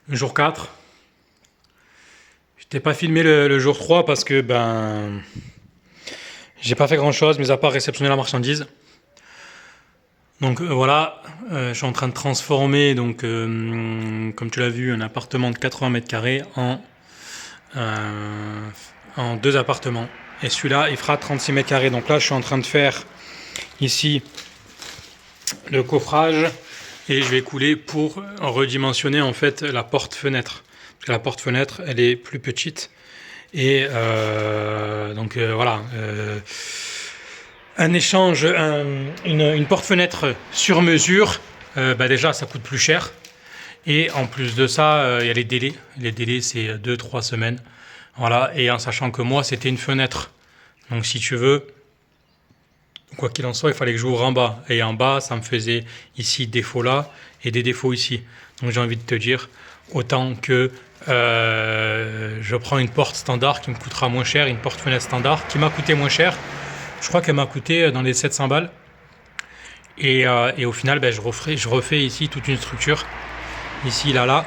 Jour 4. Je t'ai pas filmé le jour 3 parce que j'ai pas fait grand chose, mais à part réceptionner la marchandise. Donc voilà, je suis en train de transformer, donc, comme tu l'as vu, un appartement de 80 mètres carrés en deux appartements. Et celui-là, il fera 36 mètres carrés. Donc là, je suis en train de faire ici le coffrage et je vais couler pour redimensionner en fait la porte-fenêtre. Parce que la porte-fenêtre, elle est plus petite. Et voilà. Un échange, une porte-fenêtre sur mesure, déjà ça coûte plus cher. Et en plus de ça, il y a les délais. Les délais, c'est 2-3 semaines. Voilà. Et en sachant que moi, c'était une fenêtre. Donc si tu veux, quoi qu'il en soit, il fallait que j'ouvre en bas. Et en bas, ça me faisait ici défaut là et des défauts ici. Donc j'ai envie de te dire, autant que je prends une porte standard qui me coûtera moins cher, une porte-fenêtre standard qui m'a coûté moins cher. Je crois qu'elle m'a coûté dans les 700 balles. Et au final, je refais ici toute une structure. Ici, là.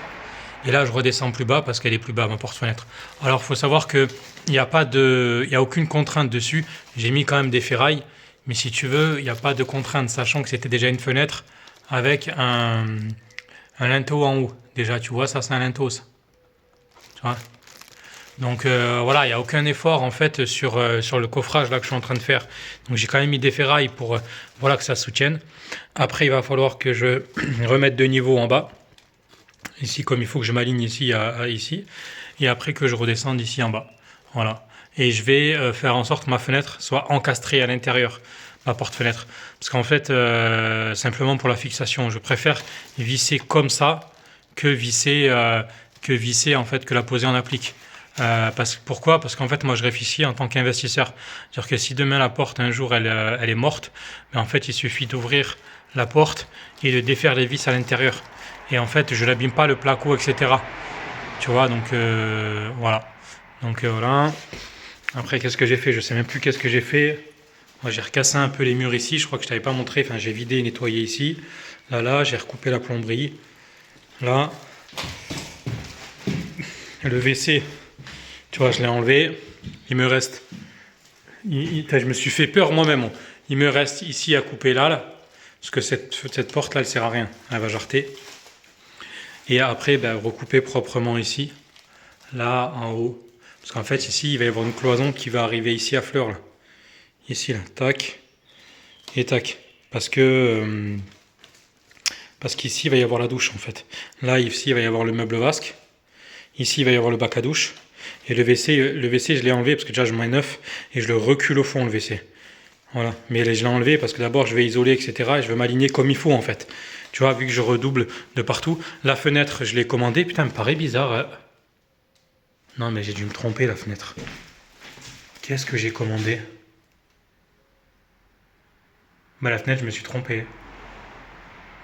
Et là, je redescends plus bas parce qu'elle est plus bas, ma porte-fenêtre. Alors, il faut savoir qu'il n'y a aucune contrainte dessus. J'ai mis quand même des ferrailles. Mais si tu veux, il n'y a pas de contrainte, sachant que c'était déjà une fenêtre avec un linteau en haut. Déjà, tu vois, ça, c'est un linteau, ça. Tu vois. Donc voilà, il n'y a aucun effort en fait sur le coffrage là que je suis en train de faire. Donc j'ai quand même mis des ferrailles pour voilà, que ça soutienne. Après, il va falloir que je remette de niveau en bas. Ici, comme il faut que je m'aligne ici à ici. Et après que je redescende ici en bas. Voilà. Et je vais faire en sorte que ma fenêtre soit encastrée à l'intérieur, ma porte-fenêtre. Parce qu'en fait, simplement pour la fixation, je préfère visser comme ça que visser en fait, que la poser en applique. Pourquoi? Parce qu'en fait, moi, je réfléchis en tant qu'investisseur. C'est-à-dire que si demain la porte, un jour, elle est morte, en fait, il suffit d'ouvrir la porte et de défaire les vis à l'intérieur. Et en fait, je n'abîme pas le placo, etc. Tu vois, donc voilà. Donc voilà. Après, qu'est-ce que j'ai fait? Je sais même plus qu'est-ce que j'ai fait. Moi, j'ai recassé un peu les murs ici. Je crois que je t'avais pas montré. Enfin, j'ai vidé et nettoyé ici. Là, j'ai recoupé la plomberie. Là, le WC. Tu vois, je l'ai enlevé. Il me reste... je me suis fait peur moi-même. Il me reste ici à couper là. Parce que cette porte-là, elle sert à rien. Elle va jarter. Et après, recouper proprement ici. Là, en haut. Parce qu'en fait, ici, il va y avoir une cloison qui va arriver ici à fleur. Là. Ici, là. Tac. Et tac. Parce qu'ici, il va y avoir la douche, en fait. Là, ici, il va y avoir le meuble vasque. Ici, il va y avoir le bac à douche. Et le WC, je l'ai enlevé parce que déjà je mets neuf et je le recule au fond, le WC. Voilà. Mais je l'ai enlevé parce que d'abord je vais isoler, etc. Et je veux m'aligner comme il faut en fait. Tu vois, vu que je redouble de partout. La fenêtre, je l'ai commandée. Putain, elle me paraît bizarre. Hein. Non, mais j'ai dû me tromper, la fenêtre. Qu'est-ce que j'ai commandé? La fenêtre, je me suis trompé.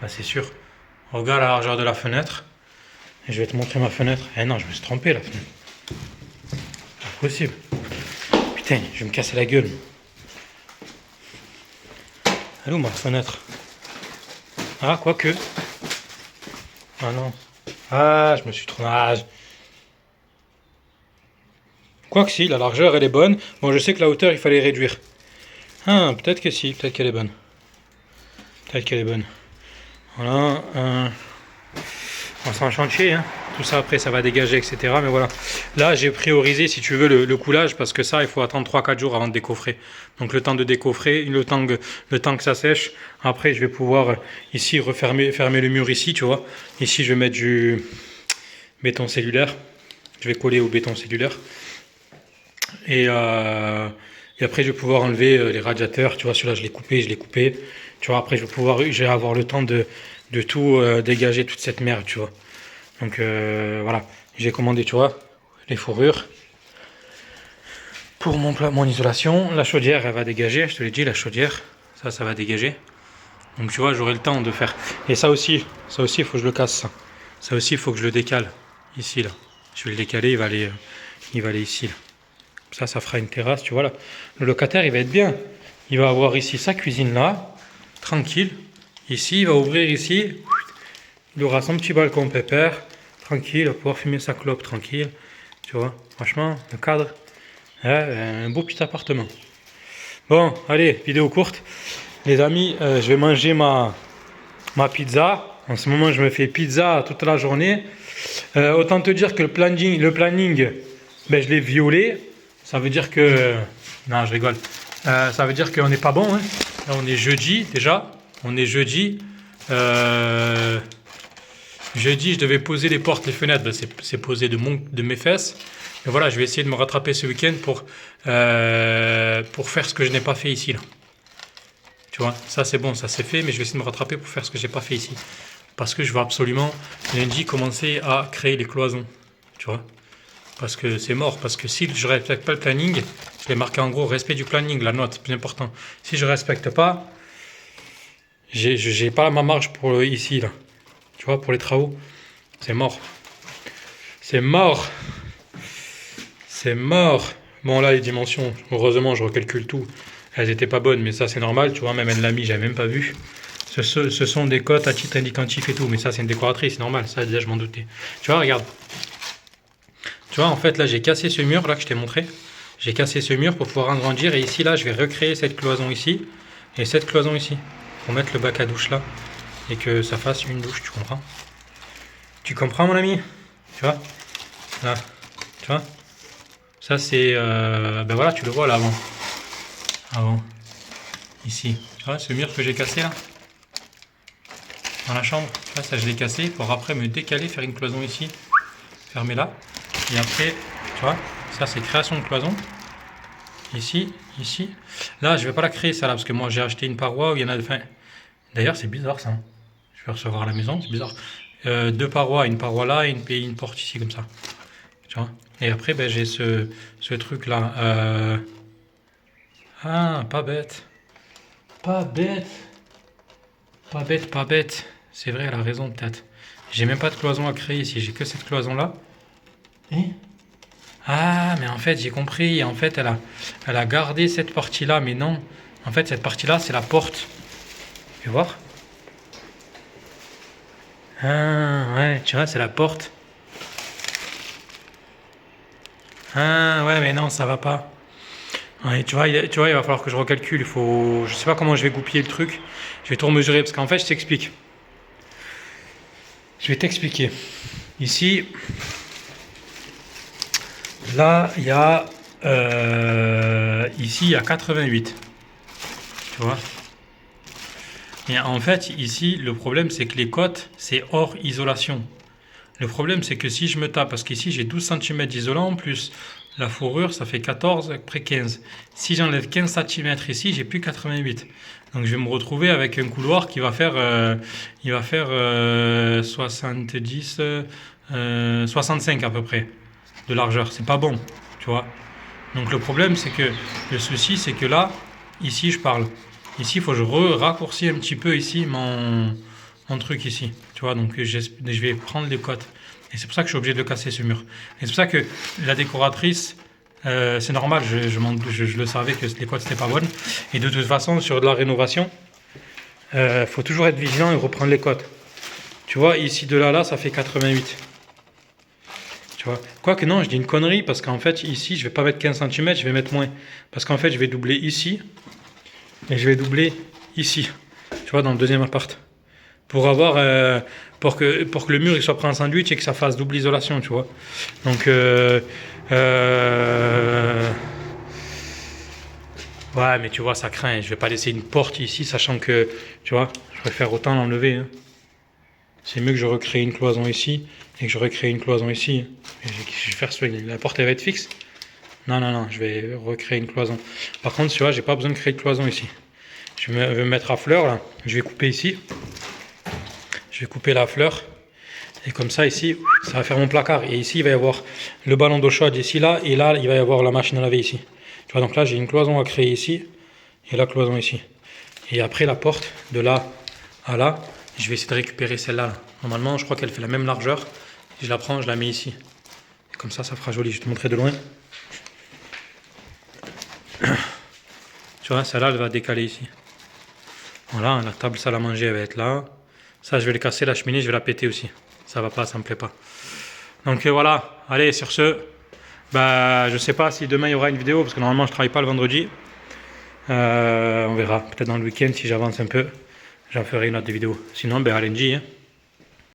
C'est sûr. Regarde la largeur de la fenêtre. Et je vais te montrer ma fenêtre. Eh non, je me suis trompé, la fenêtre. Possible. Putain, je vais me casser la gueule. Elle est où ma fenêtre? Ah, quoique. Ah non. Ah, je me suis trompé. Ah, quoique si, la largeur elle est bonne. Bon, je sais que la hauteur il fallait réduire. Ah, peut-être que si, peut-être qu'elle est bonne. Peut-être qu'elle est bonne. Voilà. On s'en chantier, hein. Tout ça après ça va dégager, etc. Mais voilà. Là j'ai priorisé si tu veux le coulage parce que ça il faut attendre 3-4 jours avant de décoffrer. Donc le temps de décoffrer, le temps que ça sèche. Après je vais pouvoir ici fermer le mur ici, tu vois. Ici je vais mettre du béton cellulaire. Je vais coller au béton cellulaire. Et après je vais pouvoir enlever les radiateurs. Tu vois, celui-là je l'ai coupé. Tu vois, après je vais avoir le temps de tout dégager toute cette merde, tu vois. Donc voilà, j'ai commandé, tu vois, les fourrures pour mon isolation. La chaudière, elle va dégager, je te l'ai dit, la chaudière, ça va dégager. Donc tu vois, j'aurai le temps de faire. Et ça aussi, il faut que je le casse. Ça aussi, il faut que je le décale. Ici, là. Je vais le décaler, il va aller ici. Là. Ça fera une terrasse, tu vois là. Le locataire, il va être bien. Il va avoir ici sa cuisine là, tranquille. Ici, il va ouvrir ici. Il aura son petit balcon pépère. tranquille, pouvoir fumer sa clope tranquille. Tu vois, franchement, le cadre, un beau petit appartement. Bon, allez, vidéo courte. Les amis, je vais manger ma pizza. En ce moment, je me fais pizza toute la journée. Autant te dire que le planning ben, je l'ai violé. Ça veut dire que... Non, je rigole. Ça veut dire qu'on n'est pas bon. Hein. Là, on est jeudi déjà. On est jeudi. Jeudi, je devais poser les portes, les fenêtres. Ben, c'est posé de mes fesses. Mais voilà, je vais essayer de me rattraper ce week-end pour faire ce que je n'ai pas fait ici. Là. Tu vois, ça c'est bon, ça c'est fait. Mais je vais essayer de me rattraper pour faire ce que j'ai pas fait ici. Parce que je veux absolument, lundi, commencer à créer les cloisons. Tu vois. Parce que c'est mort. Parce que si je ne respecte pas le planning, je l'ai marqué en gros, respect du planning, la note, plus important. Si je ne respecte pas, j'ai pas ma marge pour ici, là. Tu vois, pour les travaux. C'est mort. C'est mort. C'est mort. Bon, là, les dimensions, heureusement, je recalcule tout. Elles n'étaient pas bonnes, mais ça, c'est normal. Tu vois, même elle l'a mis, j'avais même pas vu. Ce sont des cotes à titre indicatif et tout. Mais ça, c'est une décoratrice, c'est normal. Ça, déjà, je m'en doutais. Tu vois, regarde. Tu vois, en fait, là, j'ai cassé ce mur, là, que je t'ai montré. J'ai cassé ce mur pour pouvoir agrandir. Et ici, là, je vais recréer cette cloison ici. Et cette cloison ici. Pour mettre le bac à douche là. Et que ça fasse une douche, tu comprends? Tu comprends, mon ami? Tu vois? Là. Tu vois? Ça, c'est... ben voilà, tu le vois, là, avant. Avant. Ici. Tu vois, ce mur que j'ai cassé, là? Dans la chambre. Là, ça, je l'ai cassé pour après me décaler, faire une cloison ici. Fermer là. Et après, tu vois, ça c'est création de cloison. Ici, ici. Là, je vais pas la créer ça là, parce que moi j'ai acheté une paroi où il y en a... Enfin, d'ailleurs, c'est bizarre ça. Je vais recevoir à la maison, c'est bizarre. Deux parois, une paroi là et une porte ici comme ça. Tu vois. Et après, ben, j'ai ce truc là. Ah, pas bête. Pas bête. Pas bête, pas bête. C'est vrai, elle a raison peut-être. J'ai même pas de cloison à créer ici, j'ai que cette cloison là. Et ah, mais en fait, j'ai compris. En fait, elle a gardé cette partie-là, mais non. En fait, cette partie-là, c'est la porte. Tu vois? Ah, ouais, tu vois, c'est la porte. Ah, ouais, mais non, ça va pas. Ouais, tu vois, il va falloir que je recalcule. Il faut, je sais pas comment je vais goupiller le truc. Je vais tout remesurer parce qu'en fait, je t'explique. Je vais t'expliquer. Ici, là, il y a ici, il y a 88. Tu vois? Et en fait, ici, le problème, c'est que les côtes, c'est hors isolation. Le problème, c'est que si je me tape, parce qu'ici, j'ai 12 cm d'isolant, plus la fourrure, ça fait 14, après 15. Si j'enlève 15 cm ici, j'ai plus 88. Donc, je vais me retrouver avec un couloir qui va faire, 70, 65 à peu près de largeur. C'est pas bon, tu vois. Donc, le problème, c'est que le souci, c'est que là, ici, je parle. Ici, il faut que je raccourcis un petit peu ici mon truc ici. Tu vois, donc je vais prendre les côtes. Et c'est pour ça que je suis obligé de casser ce mur. Et c'est pour ça que la décoratrice, c'est normal, je le savais que les côtes n'étaient pas bonnes. Et de toute façon, sur de la rénovation, faut toujours être vigilant et reprendre les côtes. Tu vois, ici de là, ça fait 88. Tu vois. Quoique non, je dis une connerie, parce qu'en fait, ici, je vais pas mettre 15 cm, je vais mettre moins. Parce qu'en fait, je vais doubler ici. Et je vais doubler ici, tu vois, dans le deuxième appart. Pour avoir, pour que le mur il soit pris en sandwich et que ça fasse double isolation, tu vois. Donc, ouais, mais tu vois, ça craint. Je vais pas laisser une porte ici, sachant que, tu vois, je préfère autant l'enlever. Hein. C'est mieux que je recrée une cloison ici et que je recrée une cloison ici. Et je vais faire la porte elle va être fixe. Non, non, non, je vais recréer une cloison. Par contre, tu vois, j'ai pas besoin de créer de cloison ici. Je vais me mettre à fleur là. Je vais couper ici. Je vais couper la fleur. Et comme ça, ici, ça va faire mon placard. Et ici, il va y avoir le ballon d'eau chaude ici, là. Et là, il va y avoir la machine à laver ici. Tu vois, donc là, j'ai une cloison à créer ici. Et la cloison ici. Et après, la porte, de là à là, je vais essayer de récupérer celle-là. Normalement, je crois qu'elle fait la même largeur. Je la prends, je la mets ici. Et comme ça fera joli. Je vais te montrer de loin. Tu vois, celle-là, elle va décaler ici. Voilà, la table salle à manger, elle va être là. Ça, je vais le casser, la cheminée, je vais la péter aussi. Ça va pas, ça me plaît pas. Donc voilà, allez, sur ce, bah, je sais pas si demain il y aura une vidéo, parce que normalement je travaille pas le vendredi. On verra, peut-être dans le week-end, si j'avance un peu, j'en ferai une autre vidéo. Sinon, ben, allez, hein.